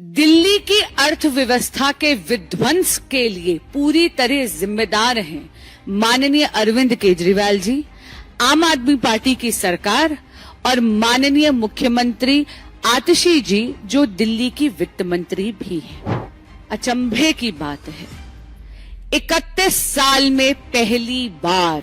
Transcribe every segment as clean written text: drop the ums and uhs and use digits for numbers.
दिल्ली की अर्थव्यवस्था के विध्वंस के लिए पूरी तरह जिम्मेदार हैं माननीय अरविंद केजरीवाल जी, आम आदमी पार्टी की सरकार और माननीय मुख्यमंत्री आतिशी जी, जो दिल्ली की वित्त मंत्री भी हैं। अचंभे की बात है, 31 साल में पहली बार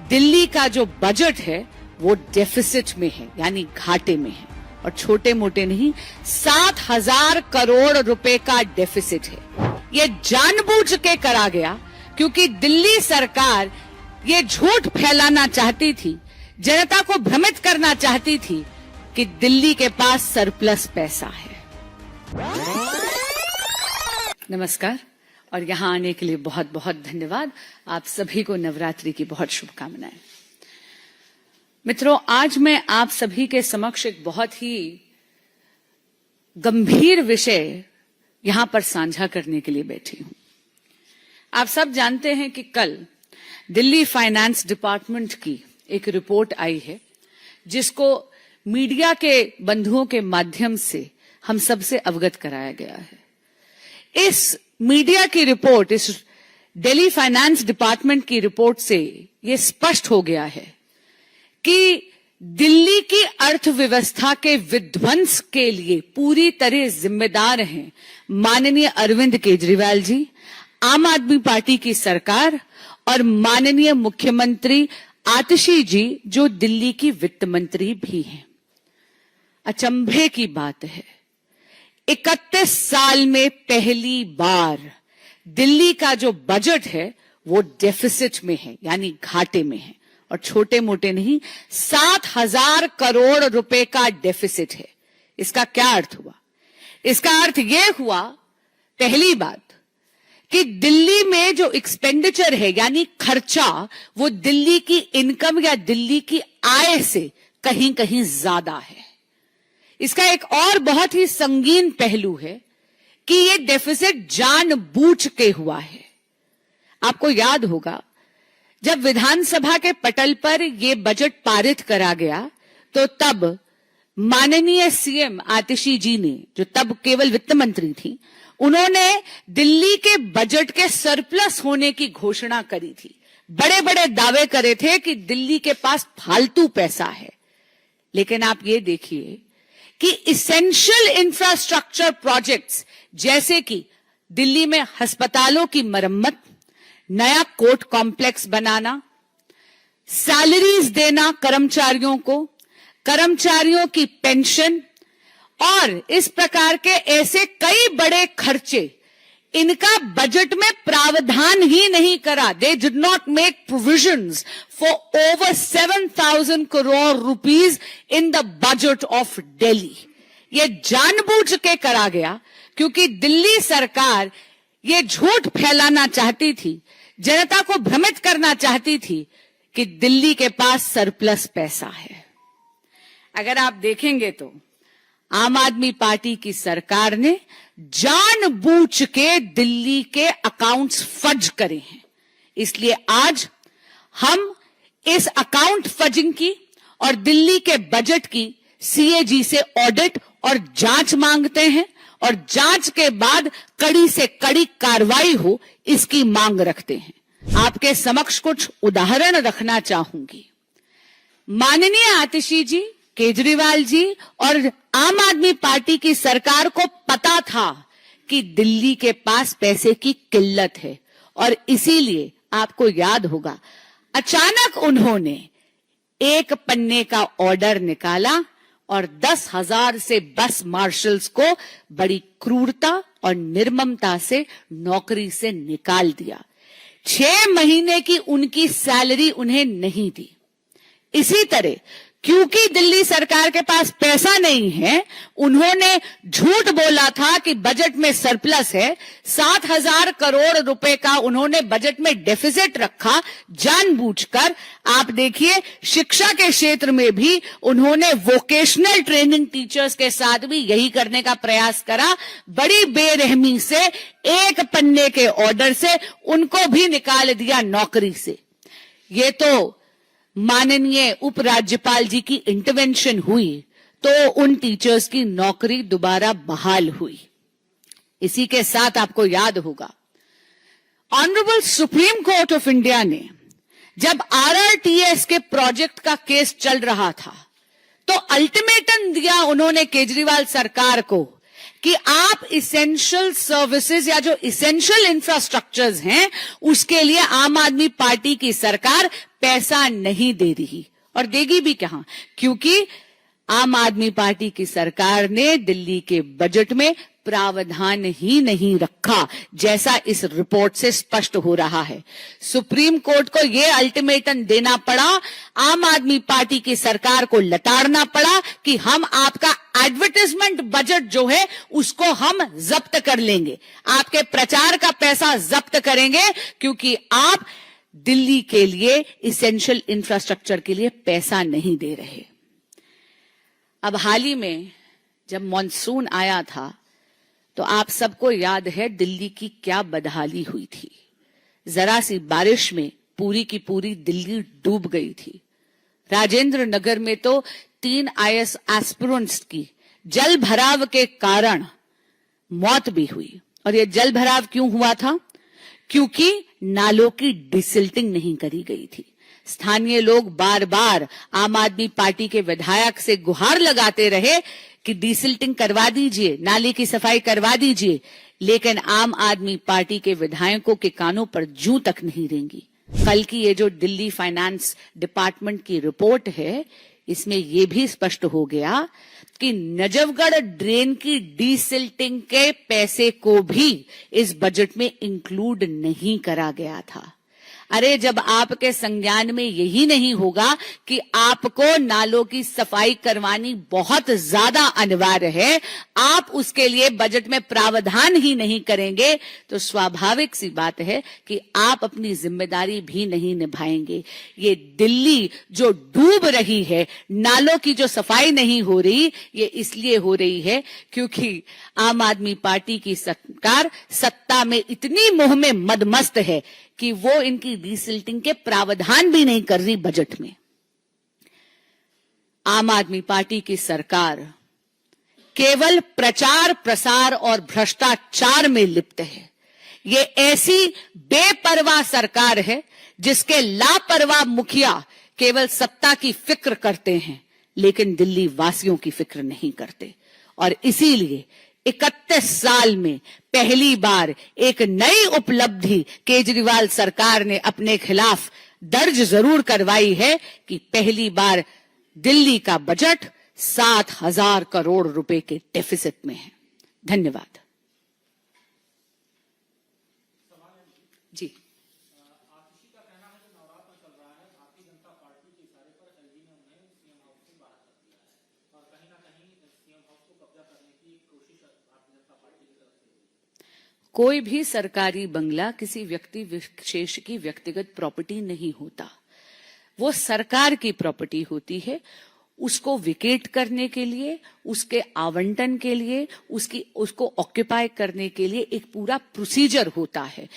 दिल्ली का जो बजट है वो डेफिसिट में है, यानी घाटे में है, और छोटे मोटे नहीं, 7,000 करोड़ रुपए का डेफिसिट है। ये जानबूझ के करा गया क्योंकि दिल्ली सरकार ये झूठ फैलाना चाहती थी, जनता को भ्रमित करना चाहती थी कि दिल्ली के पास सरप्लस पैसा है। नमस्कार, और यहां आने के लिए बहुत बहुत धन्यवाद। आप सभी को नवरात्रि की बहुत शुभकामनाएं। मित्रों, आज मैं आप सभी के समक्ष एक बहुत ही गंभीर विषय यहां पर साझा करने के लिए बैठी हूं। आप सब जानते हैं कि कल दिल्ली फाइनेंस डिपार्टमेंट की एक रिपोर्ट आई है, जिसको मीडिया के बंधुओं के माध्यम से हम सबसे अवगत कराया गया है। इस मीडिया की रिपोर्ट, इस दिल्ली फाइनेंस डिपार्टमेंट की रिपोर्ट से यह स्पष्ट हो गया है कि दिल्ली की अर्थव्यवस्था के विध्वंस के लिए पूरी तरह जिम्मेदार हैं माननीय अरविंद केजरीवाल जी, आम आदमी पार्टी की सरकार और माननीय मुख्यमंत्री आतिशी जी, जो दिल्ली की वित्त मंत्री भी हैं। अचंभे की बात है, 31 साल में पहली बार दिल्ली का जो बजट है वो डेफिसिट में है, यानी घाटे में है, और छोटे मोटे नहीं, 7,000 करोड़ रुपए का डेफिसिट है। इसका क्या अर्थ हुआ? इसका अर्थ यह हुआ, पहली बात, कि दिल्ली में जो एक्सपेंडिचर है यानी खर्चा, वो दिल्ली की इनकम या दिल्ली की आय से कहीं कहीं ज्यादा है। इसका एक और बहुत ही संगीन पहलू है कि ये डेफिसिट जानबूझ के हुआ है। आपको याद होगा, जब विधानसभा के पटल पर यह बजट पारित करा गया तो तब माननीय सीएम आतिशी जी ने, जो तब केवल वित्त मंत्री थी, उन्होंने दिल्ली के बजट के सरप्लस होने की घोषणा करी थी। बड़े बड़े दावे करे थे कि दिल्ली के पास फालतू पैसा है। लेकिन आप ये देखिए कि इसेंशियल इंफ्रास्ट्रक्चर प्रोजेक्ट्स, जैसे कि दिल्ली में अस्पतालों की मरम्मत, नया कोर्ट कॉम्प्लेक्स बनाना, सैलरीज देना कर्मचारियों को, कर्मचारियों की पेंशन और इस प्रकार के ऐसे कई बड़े खर्चे, इनका बजट में प्रावधान ही नहीं करा। They did not make provisions for over 7,000 crore rupees in the budget of Delhi. ये जानबूझ के करा गया क्योंकि दिल्ली सरकार ये झूठ फैलाना चाहती थी, जनता को भ्रमित करना चाहती थी कि दिल्ली के पास सरप्लस पैसा है। अगर आप देखेंगे तो आम आदमी पार्टी की सरकार ने जानबूझ के दिल्ली के अकाउंट्स फज करे हैं। इसलिए आज हम इस अकाउंट फजिंग की और दिल्ली के बजट की सीएजी से ऑडिट और जांच मांगते हैं, और जांच के बाद कड़ी से कड़ी कार्रवाई हो, इसकी मांग रखते हैं। आपके समक्ष कुछ उदाहरण रखना चाहूंगी। माननीय आतिशी जी, केजरीवाल जी और आम आदमी पार्टी की सरकार को पता था कि दिल्ली के पास पैसे की किल्लत है, और इसीलिए आपको याद होगा, अचानक उन्होंने एक पन्ने का ऑर्डर निकाला और 10,000 से बस मार्शल्स को बड़ी क्रूरता और निर्ममता से नौकरी से निकाल दिया। 6 महीने की उनकी सैलरी उन्हें नहीं दी। इसी तरह क्योंकि दिल्ली सरकार के पास पैसा नहीं है, उन्होंने झूठ बोला था कि बजट में सरप्लस है। 7,000 करोड़ रुपए का उन्होंने बजट में डेफिसिट रखा जानबूझकर। आप देखिए, शिक्षा के क्षेत्र में भी उन्होंने वोकेशनल ट्रेनिंग टीचर्स के साथ भी यही करने का प्रयास करा। बड़ी बेरहमी से एक पन्ने के ऑर्डर से उनको भी निकाल दिया नौकरी से। ये तो माननीय उपराज्यपाल जी की इंटरवेंशन हुई तो उन टीचर्स की नौकरी दोबारा बहाल हुई। इसी के साथ आपको याद होगा, honourable supreme court of India ने जब आरआरटीएस के प्रोजेक्ट का केस चल रहा था तो अल्टीमेटम दिया उन्होंने केजरीवाल सरकार को कि आप इसेंशियल सर्विसेज या जो इसेंशियल इंफ्रास्ट्रक्चर्स हैं उसके लिए आम आदमी पार्टी की सरकार पैसा नहीं दे रही, और देगी भी कहां, क्योंकि आम आदमी पार्टी की सरकार ने दिल्ली के बजट में प्रावधान ही नहीं रखा, जैसा इस रिपोर्ट से स्पष्ट हो रहा है। सुप्रीम कोर्ट को यह अल्टीमेटम देना पड़ा, आम आदमी पार्टी की सरकार को लताड़ना पड़ा कि हम आपका एडवर्टाइजमेंट बजट जो है उसको हम जब्त कर लेंगे, आपके प्रचार का पैसा जब्त करेंगे, क्योंकि आप दिल्ली के लिए इसेंशियल इंफ्रास्ट्रक्चर के लिए पैसा नहीं दे रहे। अब हाल ही में जब मॉनसून आया था तो आप सबको याद है दिल्ली की क्या बदहाली हुई थी। जरा सी बारिश में पूरी की पूरी दिल्ली डूब गई थी। राजेंद्र नगर में तो 3 आईएएस एस्पिरेंट्स की जल भराव के कारण मौत भी हुई। और यह जल भराव क्यों हुआ था? क्योंकि नालों की डिसिल्टिंग नहीं करी गई थी। स्थानीय लोग बार बार आम आदमी पार्टी के विधायक से गुहार लगाते रहे कि डिसिल्टिंग करवा दीजिए, नाली की सफाई करवा दीजिए, लेकिन आम आदमी पार्टी के विधायकों के कानों पर जूं तक नहीं रेंगी। कल की ये जो दिल्ली फाइनेंस डिपार्टमेंट की रिपोर्ट है, इसमें यह भी स्पष्ट हो गया कि नजफगढ़ ड्रेन की डिसिल्टिंग के पैसे को भी इस बजट में इंक्लूड नहीं करा गया था। अरे जब आपके संज्ञान में यही नहीं होगा कि आपको नालों की सफाई करवानी बहुत ज्यादा अनिवार्य है, आप उसके लिए बजट में प्रावधान ही नहीं करेंगे, तो स्वाभाविक सी बात है कि आप अपनी जिम्मेदारी भी नहीं निभाएंगे। ये दिल्ली जो डूब रही है, नालों की जो सफाई नहीं हो रही, ये इसलिए हो रही है क्योंकि आम आदमी पार्टी की सरकार सत्ता में इतनी मोह में मदमस्त है कि वो इनकी डिसिल्टिंग के प्रावधान भी नहीं कर रही बजट में। आम आदमी पार्टी की सरकार केवल प्रचार प्रसार और भ्रष्टाचार में लिप्त है। ये ऐसी बेपरवाह सरकार है जिसके लापरवाह मुखिया केवल सत्ता की फिक्र करते हैं, लेकिन दिल्ली वासियों की फिक्र नहीं करते। और इसीलिए 31 साल में पहली बार एक नई उपलब्धि केजरीवाल सरकार ने अपने खिलाफ दर्ज जरूर करवाई है कि पहली बार दिल्ली का बजट 7,000 करोड़ रुपए के डेफिसिट में है। धन्यवाद। जी, कोई भी सरकारी बंगला किसी व्यक्ति विशेष की व्यक्तिगत प्रॉपर्टी नहीं होता, वो सरकार की प्रॉपर्टी होती है। उसको विकेट करने के लिए, उसके आवंटन के लिए, उसको ऑक्यूपाई करने के लिए एक पूरा प्रोसीजर होता है।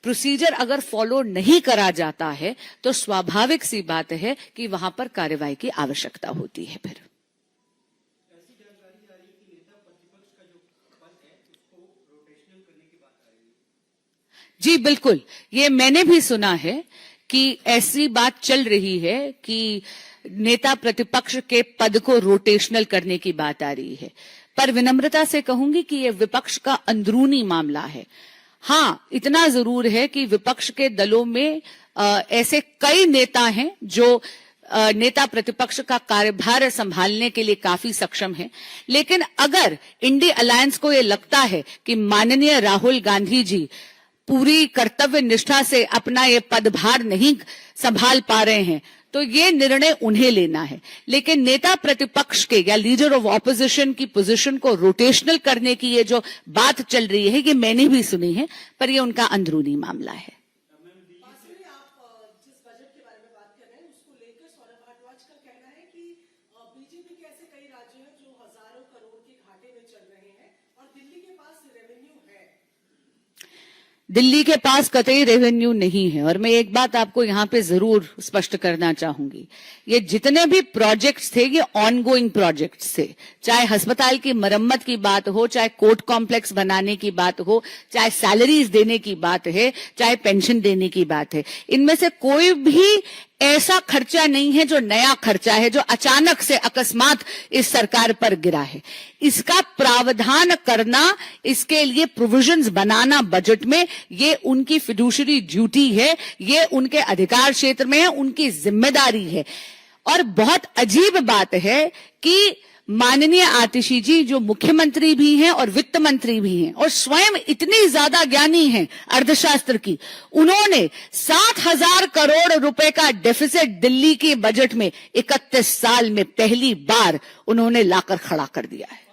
प्रोसीजर अगर फॉलो नहीं करा जाता है तो स्वाभाविक सी बात है कि वहां पर कार्रवाई की आवश्यकता होती है। फिर जी बिल्कुल, ये मैंने भी सुना है कि ऐसी बात चल रही है कि नेता प्रतिपक्ष के पद को रोटेशनल करने की बात आ रही है, पर विनम्रता से कहूंगी कि यह विपक्ष का अंदरूनी मामला है। हां, इतना जरूर है कि विपक्ष के दलों में ऐसे कई नेता हैं जो नेता प्रतिपक्ष का कार्यभार संभालने के लिए काफी सक्षम है, लेकिन अगर इंडिया अलायंस को यह लगता है कि माननीय राहुल गांधी जी पूरी कर्तव्य निष्ठा से अपना ये पदभार नहीं संभाल पा रहे हैं, तो ये निर्णय उन्हें लेना है। लेकिन नेता प्रतिपक्ष के या लीडर ऑफ ऑपोजिशन की पोजीशन को रोटेशनल करने की ये जो बात चल रही है, ये मैंने भी सुनी है, पर ये उनका अंदरूनी मामला है। दिल्ली के पास कतई रेवेन्यू नहीं है। और मैं एक बात आपको यहाँ पे जरूर स्पष्ट करना चाहूंगी, ये जितने भी प्रोजेक्ट्स थे ये ऑनगोइंग प्रोजेक्ट्स थे। चाहे अस्पताल की मरम्मत की बात हो, चाहे कोर्ट कॉम्प्लेक्स बनाने की बात हो, चाहे सैलरीज देने की बात है, चाहे पेंशन देने की बात है, इनमें से कोई भी ऐसा खर्चा नहीं है जो नया खर्चा है, जो अचानक से अकस्मात इस सरकार पर गिरा है। इसका प्रावधान करना, इसके लिए प्रोविजंस बनाना बजट में, ये उनकी फिड्यूशरी ड्यूटी है, ये उनके अधिकार क्षेत्र में है, उनकी जिम्मेदारी है। और बहुत अजीब बात है कि माननीय आतिशी जी जो मुख्यमंत्री भी हैं और वित्त मंत्री भी हैं और स्वयं इतनी ज्यादा ज्ञानी हैं अर्थशास्त्र की, उन्होंने 7,000 करोड़ रुपए का डेफिसिट दिल्ली के बजट में 31 साल में पहली बार उन्होंने लाकर खड़ा कर दिया है।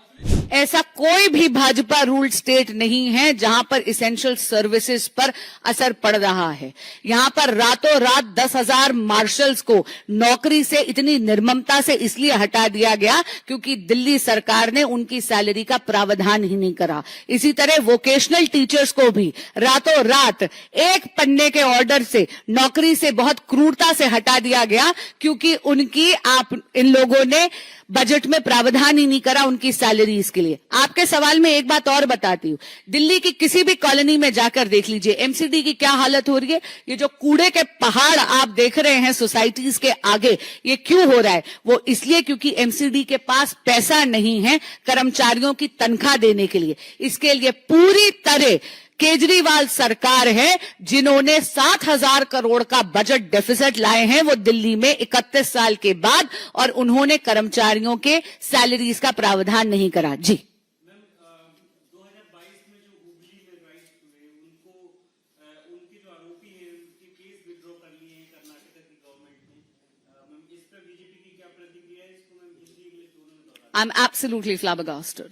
ऐसा कोई भी भाजपा रूल्ड स्टेट नहीं है जहां पर इसेंशियल सर्विसेज पर असर पड़ रहा है। यहां पर रातों रात 10,000 मार्शल्स को नौकरी से इतनी निर्ममता से इसलिए हटा दिया गया क्योंकि दिल्ली सरकार ने उनकी सैलरी का प्रावधान ही नहीं करा। इसी तरह वोकेशनल टीचर्स को भी रातों रात एक पन्ने के ऑर्डर से नौकरी से बहुत क्रूरता से हटा दिया गया क्योंकि उनकी इन लोगों ने बजट में प्रावधान ही नहीं करा उनकी सैलरीज के लिए। आपके सवाल में एक बात और बताती हूं, दिल्ली की किसी भी कॉलोनी में जाकर देख लीजिए एमसीडी की क्या हालत हो रही है। ये जो कूड़े के पहाड़ आप देख रहे हैं सोसाइटीज के आगे, ये क्यों हो रहा है? वो इसलिए क्योंकि एमसीडी के पास पैसा नहीं है कर्मचारियों की तनख्वाह देने के लिए। इसके लिए पूरी तरह केजरीवाल सरकार है जिन्होंने 7,000 करोड़ का बजट डेफिसिट लाए हैं वो दिल्ली में 31 साल के बाद, और उन्होंने कर्मचारियों के सैलरीज का प्रावधान नहीं करा। जी 2022 में जो हुगली में राइट्स हुए उनके जो आरोपी हैं उनके केस विड्रॉ कर लिए हैं कर्नाटक की गवर्नमेंट ने। मैम इस पर बीजेपी की क्या प्रतिक्रिया है? इसको मैम हिंदी इंग्लिश दोनों में बता। I'm absolutely flabbergasted.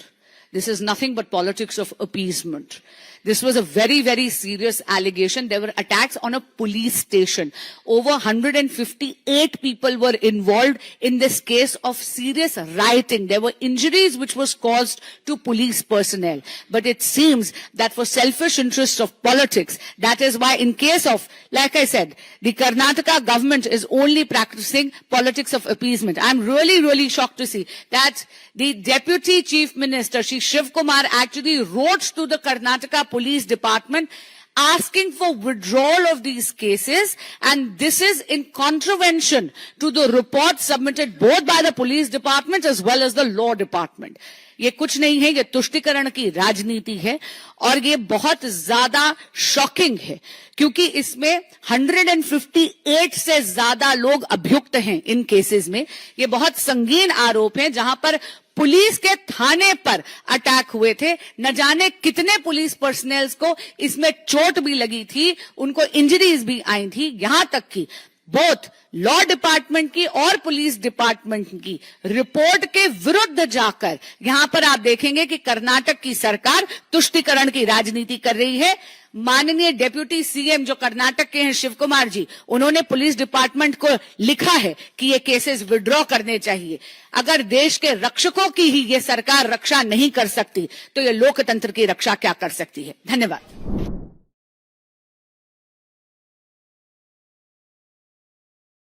This is nothing but politics of appeasement. This was a very, very serious allegation. There were attacks on a police station. Over 158 people were involved in this case of serious rioting. There were injuries which was caused to police personnel. But it seems that for selfish interests of politics, that is why in case of, like I said, the Karnataka government is only practicing politics of appeasement. I'm really, really shocked to see that the Deputy Chief Minister, Shri Shiv Kumar, actually wrote to the Karnataka Police Department asking for withdrawal of these cases, and this is in contravention to the report submitted both by the police department as well as the law department. ये कुछ नहीं है, ये तुष्टीकरण की राजनीति है और ये बहुत ज्यादा शॉकिंग है क्योंकि इसमें 158 से ज्यादा लोग अभियुक्त हैं इन केसेस में। ये बहुत संगीन आरोप हैं जहां पर पुलिस के थाने पर अटैक हुए थे। न जाने कितने पुलिस पर्सनल्स को इसमें चोट भी लगी थी, उनको इंजरीज भी आई थी। यहां तक कि बोथ लॉ डिपार्टमेंट की और पुलिस डिपार्टमेंट की रिपोर्ट के विरुद्ध जाकर यहां पर आप देखेंगे कि कर्नाटक की सरकार तुष्टीकरण की राजनीति कर रही है। माननीय डेप्यूटी सीएम जो कर्नाटक के हैं शिव कुमार जी, उन्होंने पुलिस डिपार्टमेंट को लिखा है कि ये केसेस विड्रॉ करने चाहिए। अगर देश के रक्षकों की ही ये सरकार रक्षा नहीं कर सकती तो ये लोकतंत्र की रक्षा क्या कर सकती है? धन्यवाद।